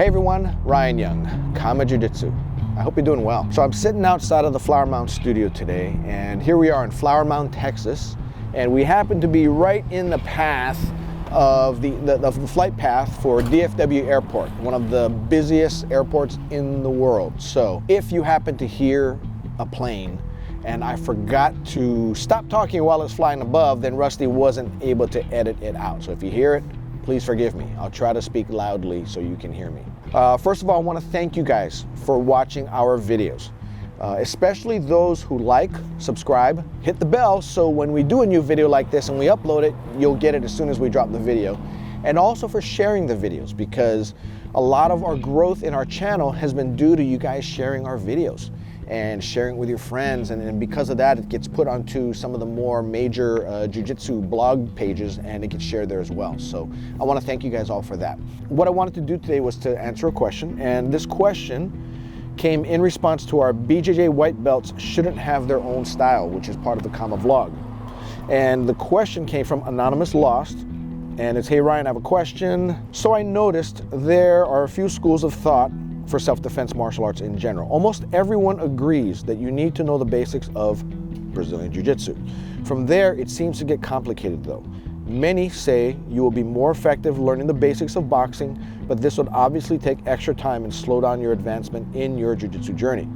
Hey everyone, Ryan Young, Kama Jiu-Jitsu. I hope you're doing well. So I'm sitting outside of the Flower Mound studio today, and here we are in Flower Mound, Texas, and we happen to be right in the path of the flight path for DFW Airport, one of the busiest airports in the world. So if you happen to hear a plane and I forgot to stop talking while it's flying above, then Rusty wasn't able to edit it out. So if you hear it, please forgive me. I'll try to speak loudly so you can hear me. First of all, I want to thank you guys for watching our videos, especially those who like, subscribe, hit the bell so when we do a new video like this and we upload it, you'll get it as soon as we drop the video. And also for sharing the videos, because a lot of our growth in our channel has been due to you guys sharing our videos and sharing with your friends, and because of that it gets put onto some of the more major jiu-jitsu blog pages and it gets shared there as well. So I want to thank you guys all for that. What I wanted to do today was to answer a question, and this question came in response to our BJJ white belts shouldn't have their own style, which is part of the Kama vlog. And the question came from Anonymous Lost, and it's, hey Ryan, I have a question. So I noticed there are a few schools of thought for self-defense martial arts in general. Almost everyone agrees that you need to know the basics of Brazilian Jiu-Jitsu. From there, it seems to get complicated though. Many say you will be more effective learning the basics of boxing, but this would obviously take extra time and slow down your advancement in your Jiu-Jitsu journey.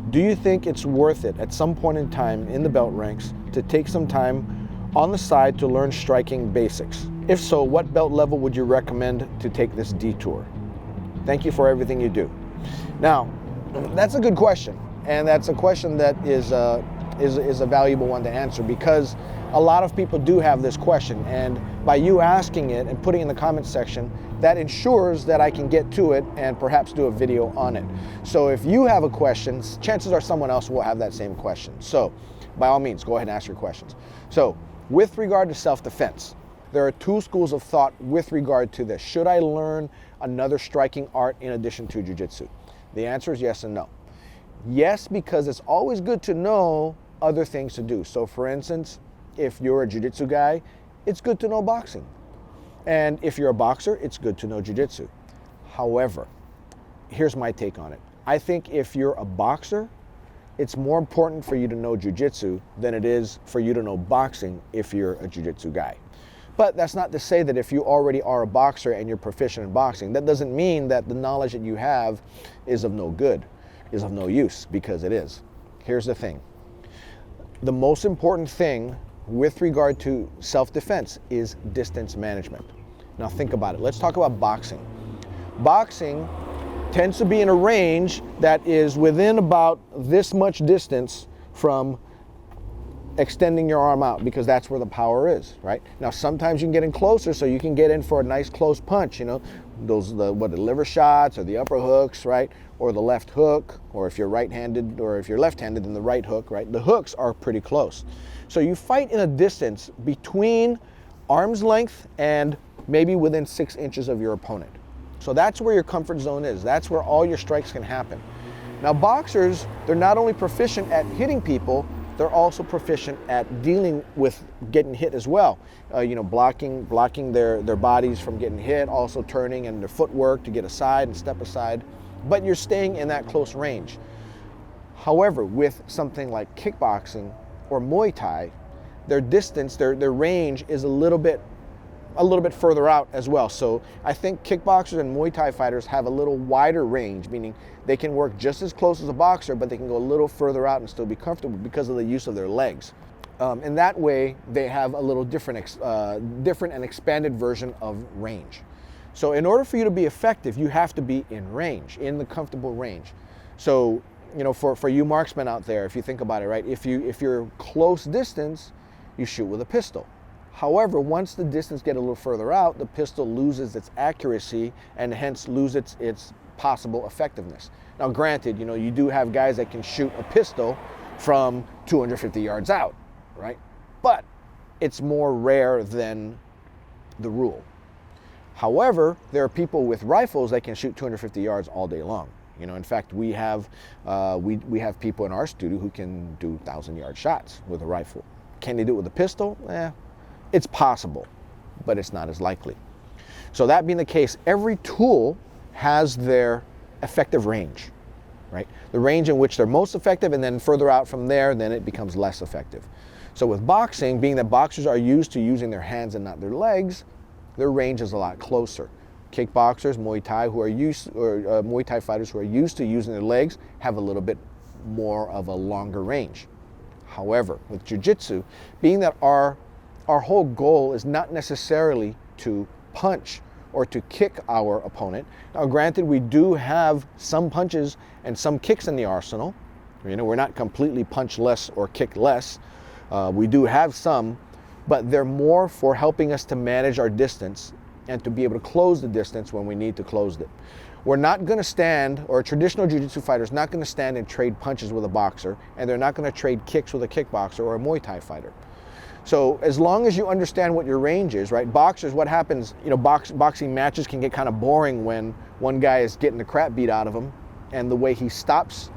Do you think it's worth it at some point in time in the belt ranks to take some time on the side to learn striking basics? If so, what belt level would you recommend to take this detour? Thank you for everything you do. Now, that's a good question, and that's a question that is a valuable one to answer, because a lot of people do have this question, and by you asking it and putting it in the comments section, that ensures that I can get to it and perhaps do a video on it. So if you have a question, chances are someone else will have that same question. So by all means, go ahead and ask your questions. So with regard to self-defense, there are two schools of thought with regard to this. Should I learn another striking art in addition to jiu-jitsu? The answer is yes and no. Yes, because it's always good to know other things to do. So for instance, if you're a jiu-jitsu guy, it's good to know boxing. And if you're a boxer, it's good to know jiu-jitsu. However, here's my take on it. I think if you're a boxer, it's more important for you to know jiu-jitsu than it is for you to know boxing if you're a jiu-jitsu guy. But that's not to say that if you already are a boxer and you're proficient in boxing, that doesn't mean that the knowledge that you have is of no good, is of no use, because it is. Here's the thing. The most important thing with regard to self-defense is distance management. Now think about it. Let's talk about boxing. Boxing tends to be in a range that is within about this much distance from extending your arm out, because that's where the power is, right? Now sometimes you can get in closer, so you can get in for a nice close punch, you know, the liver shots or the upper hooks, right? Or the left hook, or if you're right-handed, or if you're left-handed, then the right hook, right? The hooks are pretty close. So you fight in a distance between arm's length and maybe within 6 inches of your opponent. So that's where your comfort zone is. That's where all your strikes can happen. Now boxers, they're not only proficient at hitting people, they're also proficient at dealing with getting hit as well. You know, blocking their bodies from getting hit, also turning and their footwork to get aside and step aside. But you're staying in that close range. However, with something like kickboxing or Muay Thai, their distance, their range is a little bit further out as well. So I think kickboxers and Muay Thai fighters have a little wider range, meaning they can work just as close as a boxer, but they can go a little further out and still be comfortable because of the use of their legs. In that way, they have a little different and expanded version of range. So in order for you to be effective, you have to be in range, in the comfortable range. So, you know, for you marksmen out there, if you think about it, right? If you're close distance, you shoot with a pistol. However, once the distance gets a little further out, the pistol loses its accuracy and hence loses its possible effectiveness. Now granted, you know, you do have guys that can shoot a pistol from 250 yards out, right? But it's more rare than the rule. However, there are people with rifles that can shoot 250 yards all day long. You know, in fact, we have people in our studio who can do 1,000-yard shots with a rifle. Can they do it with a pistol? It's possible, but it's not as likely. So that being the case, every tool has their effective range, right? The range in which they're most effective, and then further out from there, then it becomes less effective. So with boxing, being that boxers are used to using their hands and not their legs, their range is a lot closer. Kickboxers, Muay Thai, Muay Thai fighters who are used to using their legs have a little bit more of a longer range. However, with Jiu-Jitsu, being that our whole goal is not necessarily to punch or to kick our opponent. Now, granted, we do have some punches and some kicks in the arsenal. You know, we're not completely punch less or kick less. We do have some, but they're more for helping us to manage our distance and to be able to close the distance when we need to close it. We're not going to stand, or a traditional jiu-jitsu fighter is not going to stand and trade punches with a boxer, and they're not going to trade kicks with a kickboxer or a Muay Thai fighter. So as long as you understand what your range is, right? Boxers, what happens, you know, boxing matches can get kind of boring when one guy is getting the crap beat out of him, and the way he stops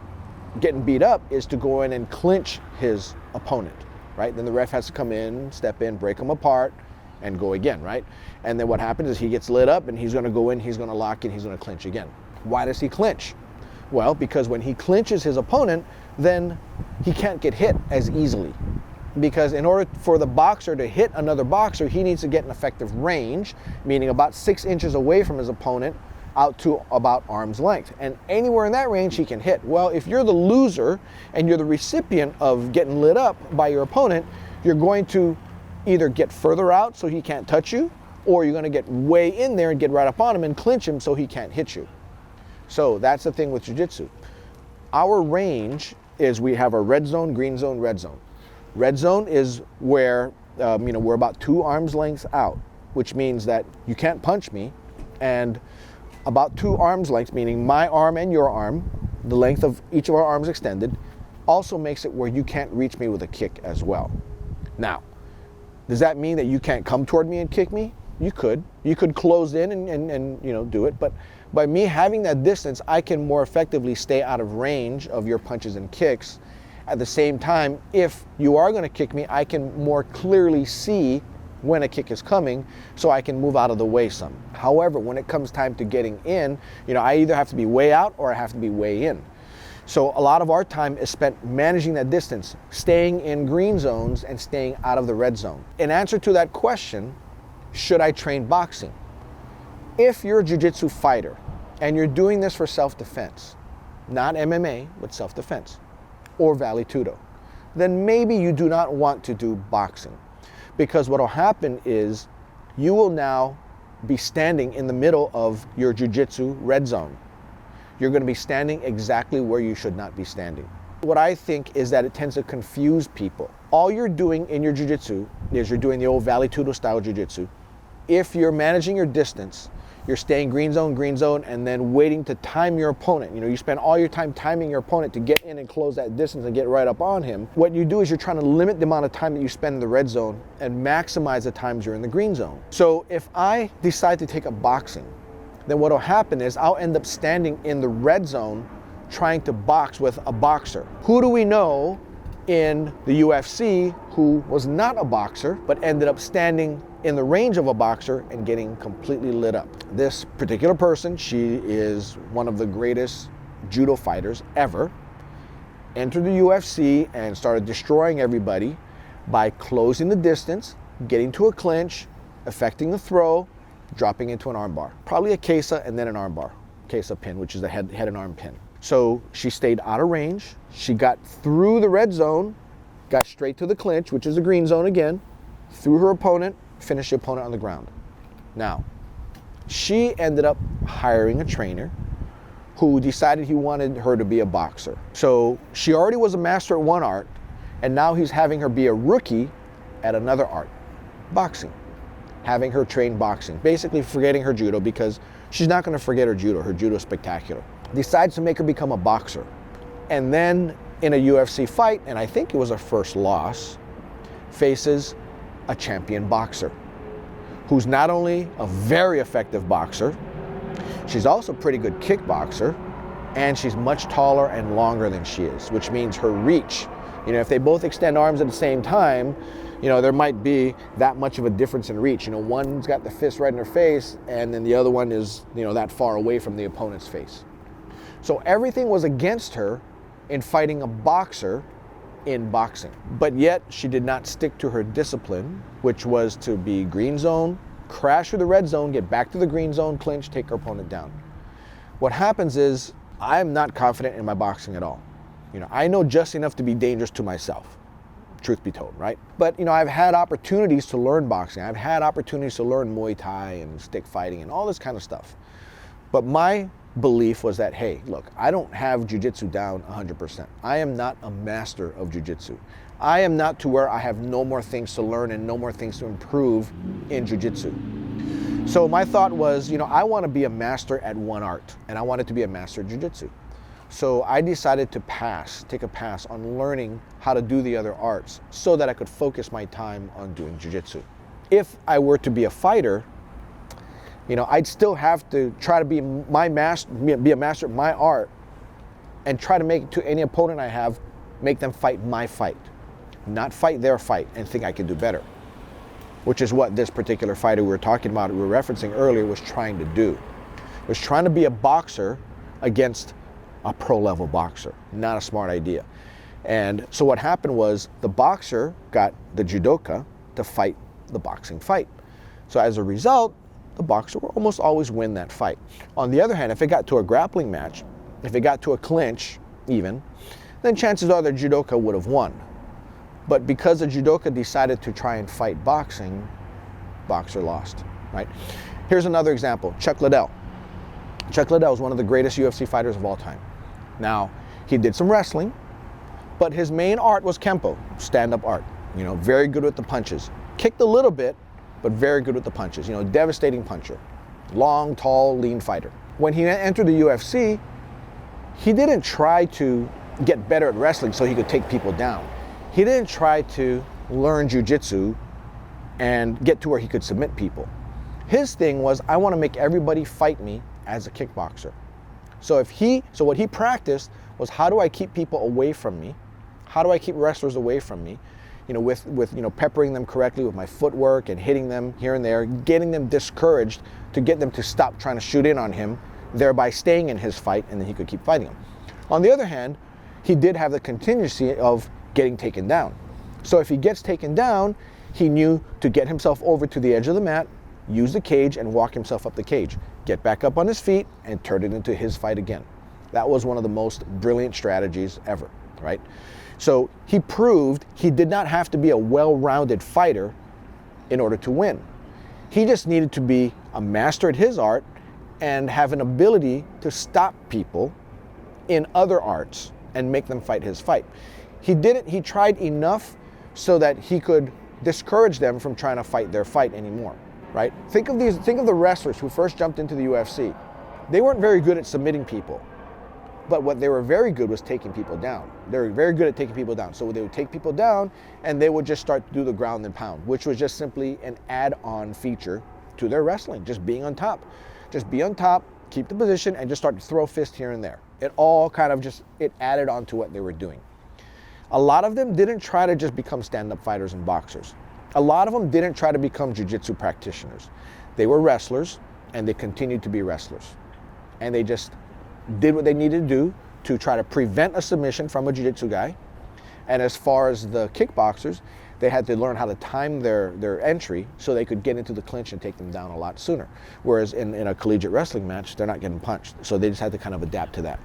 getting beat up is to go in and clinch his opponent, right? Then the ref has to come in, step in, break him apart, and go again, right? And then what happens is he gets lit up, and he's going to go in, he's going to lock in, he's going to clinch again. Why does he clinch? Well, because when he clinches his opponent, then he can't get hit as easily. Because in order for the boxer to hit another boxer, he needs to get an effective range, meaning about 6 inches away from his opponent, out to about arm's length. And anywhere in that range he can hit. Well, if you're the loser and you're the recipient of getting lit up by your opponent, you're going to either get further out so he can't touch you, or you're going to get way in there and get right up on him and clinch him so he can't hit you. So that's the thing with Jiu-Jitsu. Our range is we have a red zone, green zone, red zone. Red zone is where we're about 2 arms lengths out, which means that you can't punch me, and about 2 arms lengths, meaning my arm and your arm, the length of each of our arms extended, also makes it where you can't reach me with a kick as well. Now, does that mean that you can't come toward me and kick me? You could. You could close in and do it, but by me having that distance, I can more effectively stay out of range of your punches and kicks. At the same time, if you are going to kick me, I can more clearly see when a kick is coming, so I can move out of the way some. However, when it comes time to getting in, I either have to be way out or I have to be way in. So a lot of our time is spent managing that distance, staying in green zones and staying out of the red zone. In answer to that question, should I train boxing? If you're a jiu-jitsu fighter and you're doing this for self-defense, not MMA, but self-defense, or Vale Tudo, then maybe you do not want to do boxing. Because what will happen is you will now be standing in the middle of your jiu-jitsu red zone. You're going to be standing exactly where you should not be standing. What I think is that it tends to confuse people. All you're doing in your jiu-jitsu is you're doing the old Vale Tudo style jiu-jitsu. If you're managing your distance, you're staying green zone, and then waiting to time your opponent. You spend all your time timing your opponent to get in and close that distance and get right up on him. What you do is you're trying to limit the amount of time that you spend in the red zone and maximize the times you're in the green zone. So if I decide to take up boxing, then what will happen is I'll end up standing in the red zone trying to box with a boxer. Who do we know in the UFC who was not a boxer but ended up standing in the range of a boxer and getting completely lit up? This particular person, she is one of the greatest judo fighters ever, entered the UFC and started destroying everybody by closing the distance, getting to a clinch, affecting the throw, dropping into an armbar. Probably a KAATARO and then an armbar. KAATARO pin, which is the head and arm pin. So she stayed out of range. She got through the red zone, got straight to the clinch, which is the green zone again, threw her opponent, finished the opponent on the ground. Now, she ended up hiring a trainer who decided he wanted her to be a boxer. So she already was a master at one art, and now he's having her be a rookie at another art, boxing. Having her train boxing, basically forgetting her judo, because she's not going to forget her judo. Her judo is spectacular. Decides to make her become a boxer. And then in a UFC fight, and I think it was her first loss, faces a champion boxer who's not only a very effective boxer, she's also a pretty good kickboxer, and she's much taller and longer than she is, which means her reach. If they both extend arms at the same time, you know, there might be that much of a difference in reach. You know, one's got the fist right in her face, and then the other one is, you know, that far away from the opponent's face. So everything was against her in fighting a boxer in boxing. But yet she did not stick to her discipline, which was to be green zone, crash through the red zone, get back to the green zone, clinch, take her opponent down. What happens is I'm not confident in my boxing at all. You know, I know just enough to be dangerous to myself, truth be told, right? But, you know, I've had opportunities to learn boxing. I've had opportunities to learn Muay Thai and stick fighting and all this kind of stuff. But my belief was that, hey, look, I don't have Jiu-Jitsu down 100%. I am not a master of Jiu-Jitsu. I am not to where I have no more things to learn and no more things to improve in Jiu-Jitsu. So my thought was, you know, I want to be a master at one art, and I wanted to be a master at Jiu-Jitsu. So I decided to take a pass on learning how to do the other arts so that I could focus my time on doing Jiu-Jitsu. If I were to be a fighter, you know, I'd still have to try to be a master at my art and try to make to any opponent I have, make them fight my fight, not fight their fight and think I can do better, which is what this particular fighter we were talking about, we were referencing earlier, was trying to do. Was trying to be a boxer against a pro-level boxer. Not a smart idea. And so what happened was the boxer got the judoka to fight the boxing fight. So as a result, the boxer will almost always win that fight. On the other hand, if it got to a grappling match, if it got to a clinch even, then chances are the judoka would have won. But because the judoka decided to try and fight boxing, boxer lost, right? Here's another example, Chuck Liddell. Chuck Liddell is one of the greatest UFC fighters of all time. Now, he did some wrestling, but his main art was Kempo, stand-up art. You know, very good with the punches. Kicked a little bit, but very good with the punches. You know, devastating puncher. Long, tall, lean fighter. When he entered the UFC, he didn't try to get better at wrestling so he could take people down. He didn't try to learn Jiu-Jitsu and get to where he could submit people. His thing was, I want to make everybody fight me as a kickboxer. So what he practiced was, how do I keep people away from me? How do I keep wrestlers away from me? You know, with you know, peppering them correctly with my footwork and hitting them here and there, getting them discouraged to get them to stop trying to shoot in on him, thereby staying in his fight, and then he could keep fighting him. On the other hand, he did have the contingency of getting taken down. So if he gets taken down, he knew to get himself over to the edge of the mat, use the cage and walk himself up the cage, get back up on his feet and turn it into his fight again. That was one of the most brilliant strategies ever, right? So he proved he did not have to be a well-rounded fighter in order to win. He just needed to be a master at his art and have an ability to stop people in other arts and make them fight his fight. He tried enough so that he could discourage them from trying to fight their fight anymore, right? Think of the wrestlers who first jumped into the UFC. They weren't very good at submitting people, but what they were very good was taking people down. They were very good at taking people down. So they would take people down and they would just start to do the ground and pound, which was just simply an add-on feature to their wrestling, just being on top. Just be on top, keep the position, and just start to throw fists here and there. It all kind of it added on to what they were doing. A lot of them didn't try to just become stand-up fighters and boxers. A lot of them didn't try to become jiu-jitsu practitioners. They were wrestlers, and they continued to be wrestlers. And they just did what they needed to do to try to prevent a submission from a jiu-jitsu guy. And as far as the kickboxers, they had to learn how to time their entry so they could get into the clinch and take them down a lot sooner. Whereas in a collegiate wrestling match, they're not getting punched. So they just had to kind of adapt to that.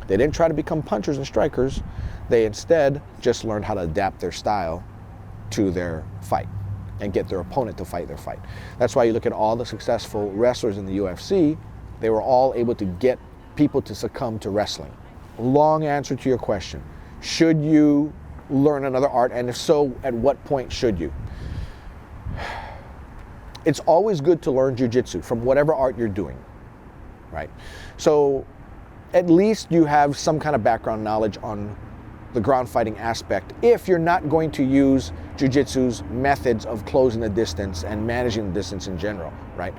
They didn't try to become punchers and strikers. They instead just learned how to adapt their style to their fight and get their opponent to fight their fight. That's why you look at all the successful wrestlers in the UFC, they were all able to get people to succumb to wrestling. Long answer to your question. Should you learn another art? And if so, at what point should you? It's always good to learn jiu-jitsu from whatever art you're doing, right? So at least you have some kind of background knowledge on the ground fighting aspect if you're not going to use jiu-jitsu's methods of closing the distance and managing the distance in general, right?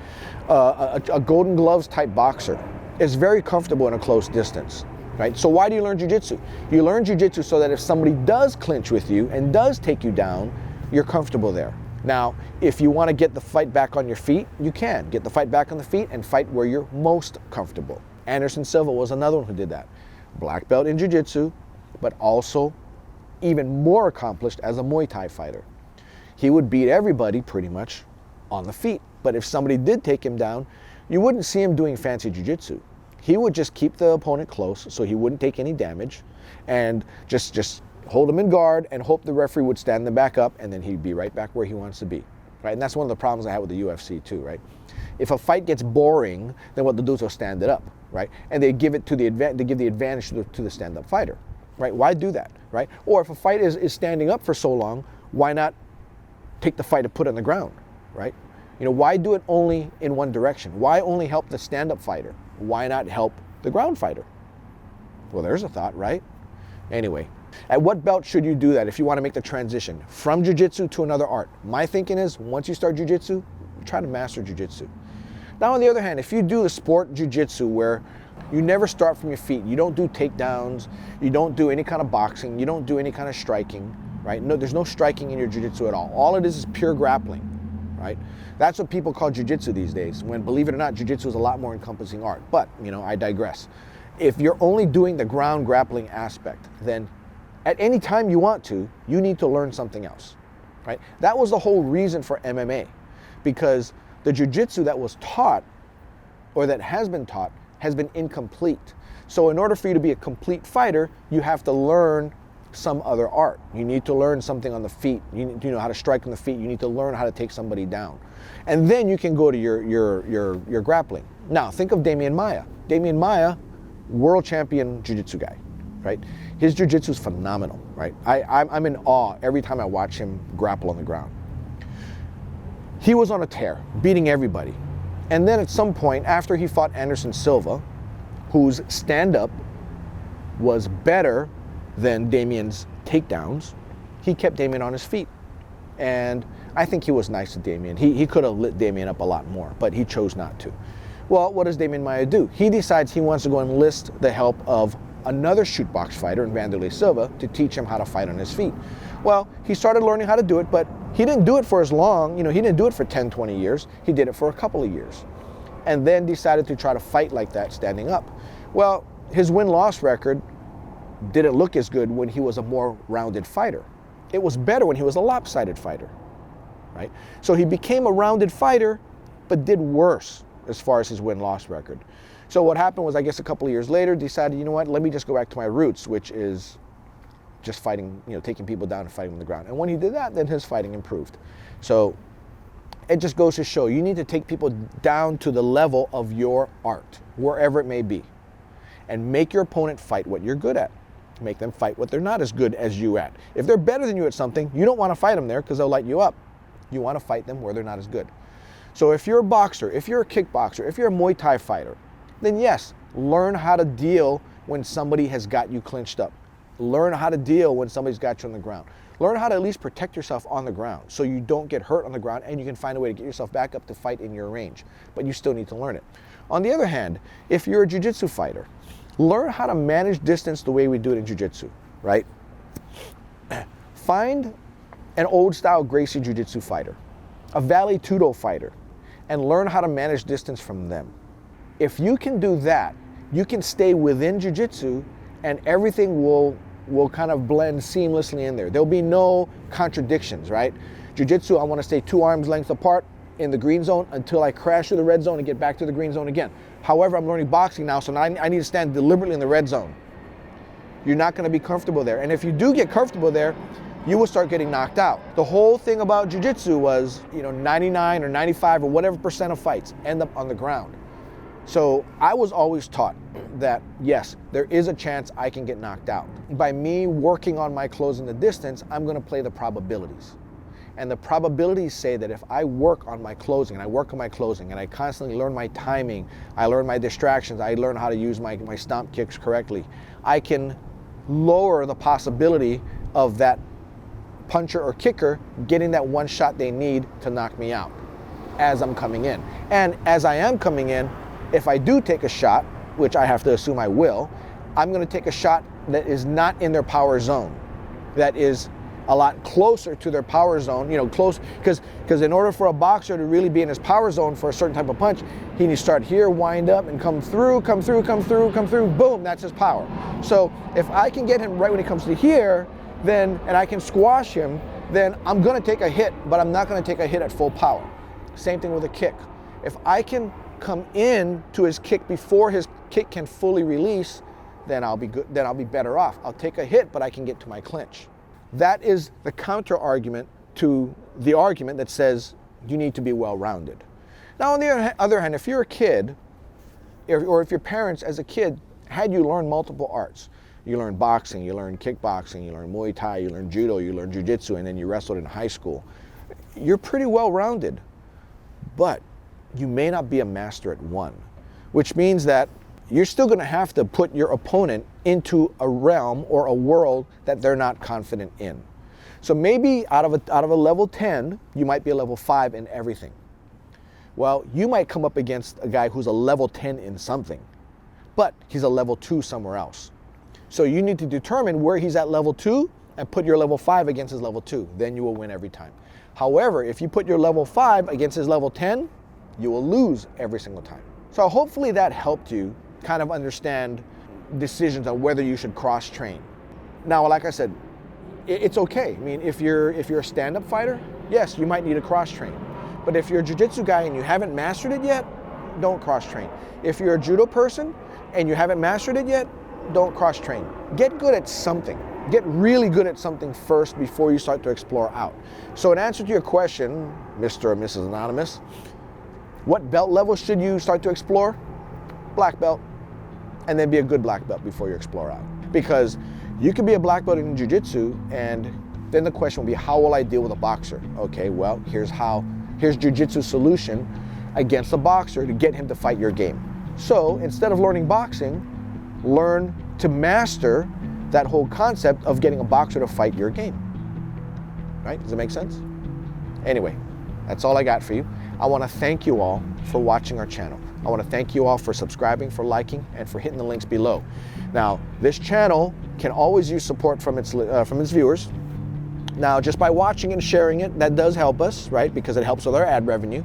A golden gloves type boxer is very comfortable in a close distance, right? So why do you learn jiu-jitsu? You learn jiu-jitsu so that if somebody does clinch with you and does take you down, you're comfortable there. Now, if you want to get the fight back on your feet, you can. Get the fight back on the feet and fight where you're most comfortable. Anderson Silva was another one who did that. Black belt in Jiu-Jitsu, but also even more accomplished as a Muay Thai fighter. He would beat everybody pretty much on the feet. But if somebody did take him down, you wouldn't see him doing fancy Jiu-Jitsu. He would just keep the opponent close so he wouldn't take any damage and just hold him in guard and hope the referee would stand them back up, and then he'd be right back where he wants to be, right? And that's one of the problems I have with the UFC too, right? If a fight gets boring, then what they'll do is they'll stand it up, right? And they give it to the advantage to the stand-up fighter, right? Why do that, right? Or if a fight is standing up for so long, why not take the fight and put it on the ground, right? You know, why do it only in one direction? Why only help the stand-up fighter? Why not help the ground fighter? Well, there's a thought, right? Anyway, at what belt should you do that if you want to make the transition from Jiu-Jitsu to another art? My thinking is, once you start Jiu-Jitsu, try to master Jiu-Jitsu. Now, on the other hand, if you do the sport Jiu-Jitsu where you never start from your feet, you don't do takedowns, you don't do any kind of boxing, you don't do any kind of striking, right? No, there's no striking in your Jiu-Jitsu at all. All it is pure grappling, right? That's what people call Jiu-Jitsu these days, when, believe it or not, Jiu-Jitsu is a lot more encompassing art. But, you know, I digress. If you're only doing the ground grappling aspect, then at any time you want to, you need to learn something else, right? That was the whole reason for MMA, because the Jiu-Jitsu that was taught, or that has been taught, has been incomplete. So in order for you to be a complete fighter, you have to learn some other art. You need to learn something on the feet. You need to know how to strike on the feet. You need to learn how to take somebody down. And then you can go to your grappling. Now, think of Demian Maia. Demian Maia, world champion Jiu-Jitsu guy, right? His Jiu-Jitsu is phenomenal, right? I'm in awe every time I watch him grapple on the ground. He was on a tear, beating everybody. And then at some point, after he fought Anderson Silva, whose stand-up was better than Damian's takedowns, he kept Damian on his feet. And I think he was nice to Damian. He could have lit Damian up a lot more, but he chose not to. Well, what does Demian Maia do? He decides he wants to go enlist the help of another shootbox fighter in Wanderlei Silva to teach him how to fight on his feet. Well, he started learning how to do it, but he didn't do it for as long. You know, he didn't do it for 10, 20 years. He did it for a couple of years. And then decided to try to fight like that standing up. Well, his win-loss record didn't look as good when he was a more rounded fighter. It was better when he was a lopsided fighter, right? So he became a rounded fighter, but did worse as far as his win-loss record. So what happened was, I guess a couple of years later, decided, you know what, let me just go back to my roots, which is just fighting, you know, taking people down and fighting on the ground. And when he did that, then his fighting improved. So it just goes to show, you need to take people down to the level of your art, wherever it may be, and make your opponent fight what you're good at. Make them fight what they're not as good as you at. If they're better than you at something, you don't want to fight them there because they'll light you up. You want to fight them where they're not as good. So if you're a boxer, if you're a kickboxer, if you're a Muay Thai fighter, then yes, learn how to deal when somebody has got you clinched up. Learn how to deal when somebody's got you on the ground. Learn how to at least protect yourself on the ground so you don't get hurt on the ground and you can find a way to get yourself back up to fight in your range. But you still need to learn it. On the other hand, if you're a Jiu-Jitsu fighter, learn how to manage distance the way we do it in Jiu-Jitsu, right? Find an old-style Gracie Jiu-Jitsu fighter, a Vale Tudo fighter, and learn how to manage distance from them. If you can do that, you can stay within Jiu-Jitsu and everything will kind of blend seamlessly in there. There'll be no contradictions, right? Jiu-Jitsu, I want to stay 2 arms length apart in the green zone until I crash through the red zone and get back to the green zone again. However, I'm learning boxing now, so now I need to stand deliberately in the red zone. You're not going to be comfortable there. And if you do get comfortable there, you will start getting knocked out. The whole thing about Jiu-Jitsu was, 99 or 95 or whatever % of fights end up on the ground. So I was always taught that, yes, there is a chance I can get knocked out. By me working on my closing the distance, I'm going to play the probabilities. And the probabilities say that if I work on my closing, and I constantly learn my timing, I learn my distractions, I learn how to use my stomp kicks correctly, I can lower the possibility of that puncher or kicker getting that one shot they need to knock me out as I'm coming in. And as I am coming in, if I do take a shot, which I have to assume I will, I'm going to take a shot that is not in their power zone, that is a lot closer to their power zone, you know, close, because in order for a boxer to really be in his power zone for a certain type of punch, he needs to start here, wind up, and come through, boom, that's his power. So if I can get him right when he comes to here, then, and I can squash him, then I'm gonna take a hit, but I'm not gonna take a hit at full power. Same thing with a kick. If I can come in to his kick before his kick can fully release, then I'll be good, then I'll be better off. I'll take a hit, but I can get to my clinch. That is the counter argument to the argument that says you need to be well-rounded. Now, on the other hand, if you're a kid, or if your parents as a kid had you learn multiple arts, you learn boxing, you learn kickboxing, you learn Muay Thai, you learn judo, you learn jiu-jitsu, and then you wrestled in high school, you're pretty well-rounded, but you may not be a master at one, which means that you're still gonna have to put your opponent into a realm or a world that they're not confident in. So maybe out of a level 10, you might be a level 5 in everything. Well, you might come up against a guy who's a level 10 in something, but he's a level 2 somewhere else. So you need to determine where he's at level 2 and put your level 5 against his level 2. Then you will win every time. However, if you put your level 5 against his level 10, you will lose every single time. So hopefully that helped you kind of understand decisions on whether you should cross-train. Now, like I said, it's okay. I mean, if you're a stand-up fighter, yes, you might need a cross-train. But if you're a jiu-jitsu guy and you haven't mastered it yet, don't cross-train. If you're a judo person and you haven't mastered it yet, don't cross-train. Get good at something. Get really good at something first before you start to explore out. So in answer to your question, Mr. or Mrs. Anonymous, what belt level should you start to explore? Black belt. And then be a good black belt before you explore out. Because you could be a black belt in jiu-jitsu, and then the question will be, how will I deal with a boxer? Okay, well, here's jiu-jitsu's solution against a boxer to get him to fight your game. So instead of learning boxing, learn to master that whole concept of getting a boxer to fight your game. Right? Does it make sense? Anyway, that's all I got for you. I want to thank you all for watching our channel. I want to thank you all for subscribing, for liking, and for hitting the links below. Now, this channel can always use support from its viewers. Now, just by watching and sharing it, that does help us, right? Because it helps with our ad revenue.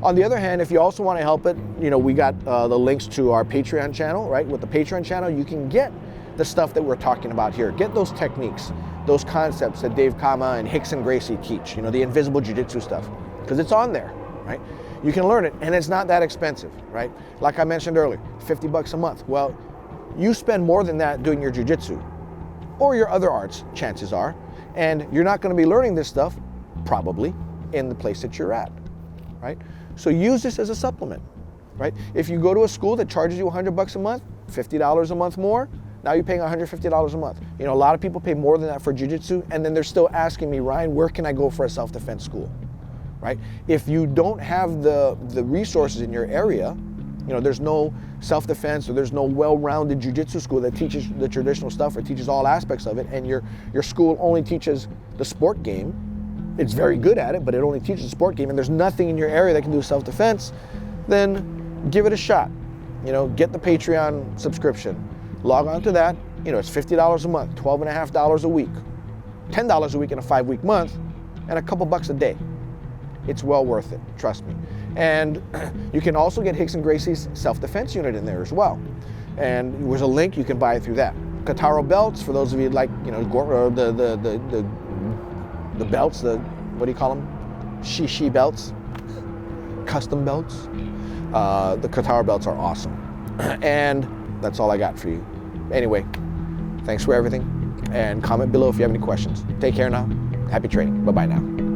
On the other hand, if you also want to help it, you know, we got the links to our Patreon channel, right? With the Patreon channel, you can get the stuff that we're talking about here. Get those techniques, those concepts that Dave Kama and Rickson Gracie teach, you know, the invisible jiu-jitsu stuff, because it's on there, right? You can learn it, and it's not that expensive, right? Like I mentioned earlier, 50 bucks a month. Well, you spend more than that doing your jiu-jitsu or your other arts, chances are, and you're not going to be learning this stuff, probably, in the place that you're at, right? So use this as a supplement, right? If you go to a school that charges you 100 bucks a month, $50 a month more, now you're paying $150 a month. You know, a lot of people pay more than that for jiu-jitsu, and then they're still asking me, Ryan, where can I go for a self-defense school? Right? If you don't have the resources in your area, you know, there's no self-defense or there's no well-rounded jiu-jitsu school that teaches the traditional stuff or teaches all aspects of it, and your school only teaches the sport game, it's very good at it, but it only teaches the sport game, and there's nothing in your area that can do self-defense, then give it a shot. You know, get the Patreon subscription. Log on to that. You know, it's $50 a month, $12.50 a week, $10 a week in a 5-week month, and a couple bucks a day. It's well worth it, trust me. And you can also get Rickson Gracie's self-defense unit in there as well. And there's a link, you can buy it through that. KAATARO belts, for those of you like, you know, the belts, what do you call them? Shishi belts, custom belts. The KAATARO belts are awesome. And that's all I got for you. Anyway, thanks for everything. And comment below if you have any questions. Take care now. Happy training. Bye-bye now.